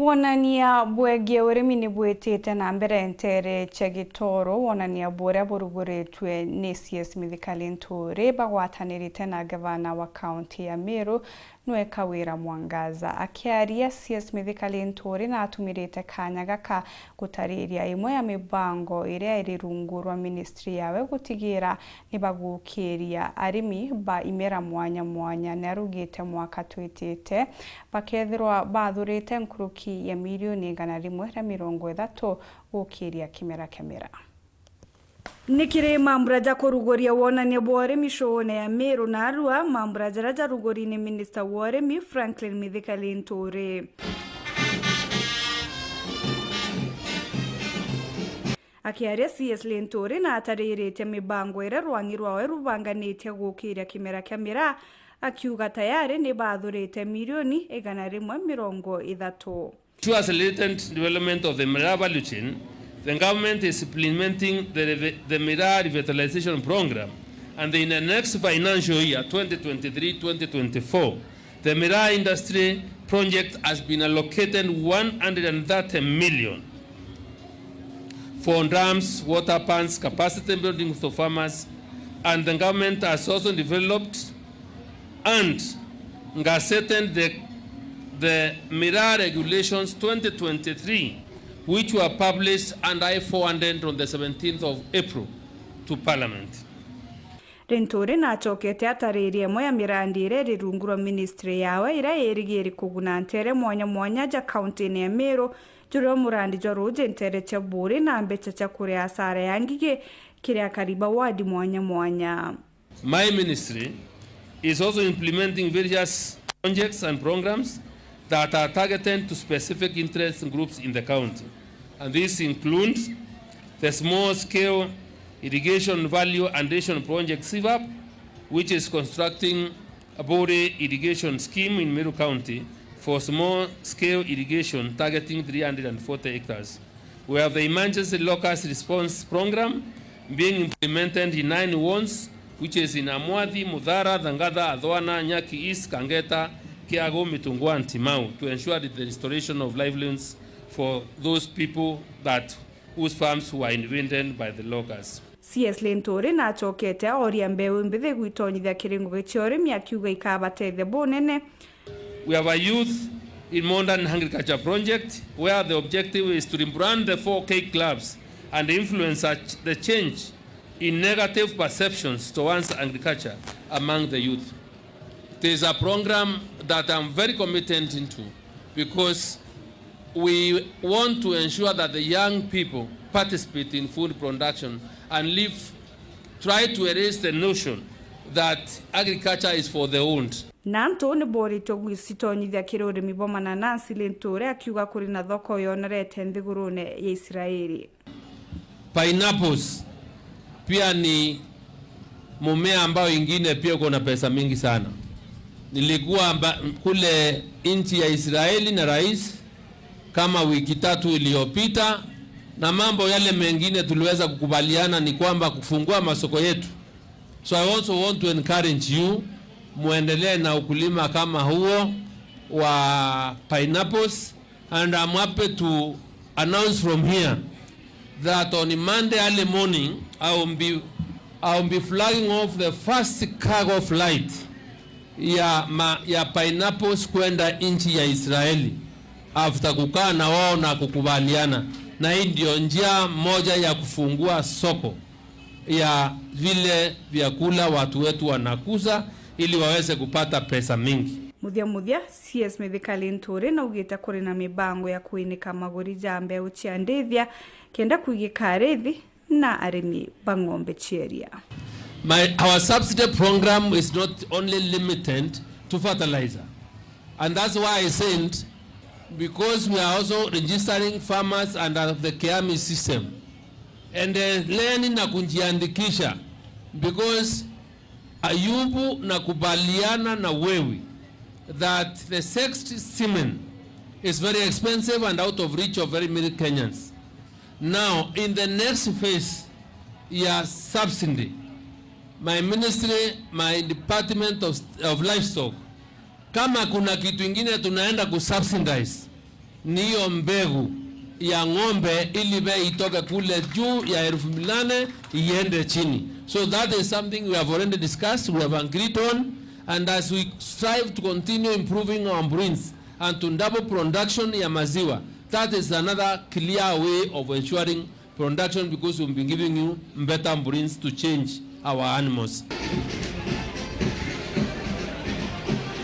Wonania bwegie Urimi ni bwetete na mbere ntere chegitoro wonania bwore buruguritwe ni CS MITHIKA LINTURI bagwatanirite na gavana wa county ya MERU nwe Kawira Mwangaza akiaria CS MITHIKA LINTURI na atumirite kanya gaka gutariria imwe ya mibango iria irirungurwa ministry yawe gutigira nibagukiria arimi ba imera mwanya na rugite mwaka twitite bakethirwa bathurite nkuruki ya milioni 130 gukiria kimera. Nikire mamburaja KURUGURIA Wonania Urimi shone ya MERU na arua mamburaja raja rugori ni Minister Urimi Franklin MITHIKA LINTURI. Akiaria CS LINTURI na ataririte mibango ira rwangirwa we rubanganite gukiria kimera akiuga tayari ni bathurite milioni 130. To accelerate development of the MERU value chain, the government is implementing the MERU revitalization program, and in the next financial year, 2023-2024, the MERU industry project has been allocated 130 million for dams, water pans, capacity building for farmers, and the government has also developed and gazetted the MERU regulations 2023, which were published under I-400 on the 17th of April to Parliament. LINTURI na chokete ataririe moya mirandi ire rirungurwa ministry yawe ira yerigeri kuguna ntere mwanya ja county ya MERU juro murandi joruje ntere cha buri na mbecha cha kure asara yangige kire akariba wadi mwanya. My ministry is also implementing various projects and programs that are targeted to specific interest groups in the county. And these include the small-scale irrigation value addition project CVAP, which is constructing a body irrigation scheme in MERU County for small-scale irrigation targeting 340 hectares. We have the emergency locust response program being implemented in 9 wards, which is in Amwadi, Mudhara, Dhangada, Adwana, Nyaki East, Kangeta, Kiago, Mitungwa, and Timau, to ensure the restoration of livelihoods for those people whose farms were invaded by the locusts. CS LINTURI na chokete oria mbeu mbithe gwitonyithia kiringo gichiore miakiuga ikabatethia bonene. We have a youth in modern agriculture project where the objective is to rebrand the 4K clubs and influence the change in negative perceptions towards agriculture among the youth. It is a program that I'm very committed into because we want to ensure that the young people participate in food production and try to erase the notion that agriculture is for the old. Nanto ni bori togwisitonyithia kirurimi bomana Nancy LINTURI akiuga kuri na thoko yonerete nthigurune ya Israeli. Pineapples pia ni mumea ambao ingine pia uko na pesa mingi sana. Nilikuwa kule nchi ya Israeli na rais kama wiki 3 iliyopita, na mambo yale mengine tuliweza kukubaliana ni kwamba kufungua masoko yetu. So I also want to encourage you muendelee na ukulima kama huo wa pineapples, and I'm happy to announce from here that on Monday early morning I'll be flagging off the first cargo flight ya pineapples kwenda nchi ya Israeli after kukaa na wao na kukubaliana, na hii ndio njia moja ya kufungua soko ya vile vyakula watu wetu wanakuza ili waweze kupata pesa mingi. Muthia CS MITHIKA LINTURI na ugita kuri na mibango ya kuinika maguri jambe uchiandithia kenda kuigika arithi na arimi bangombe chieria. Our subsidy program is not only limited to fertilizer, and that's why I said, because we are also registering farmers under the KIAMI system and learning na kunjiandikisha, because Ayubu na kubaliana na wewe that the sexed semen is very expensive and out of reach of very many Kenyans. Now in the next phase ya subsidy, my ministry, my department of livestock, kama kuna kitu ingine tunaenda kusubsidize, niyo mbegu ya ng'ombe ili bei itoke kule juu ya 8,000 iende chini. So that is something we have already discussed, we have agreed on, and as we strive to continue improving our breeds and to double production ya maziwa, that is another clear way of ensuring production, because we've been giving you better breeds to change our animals.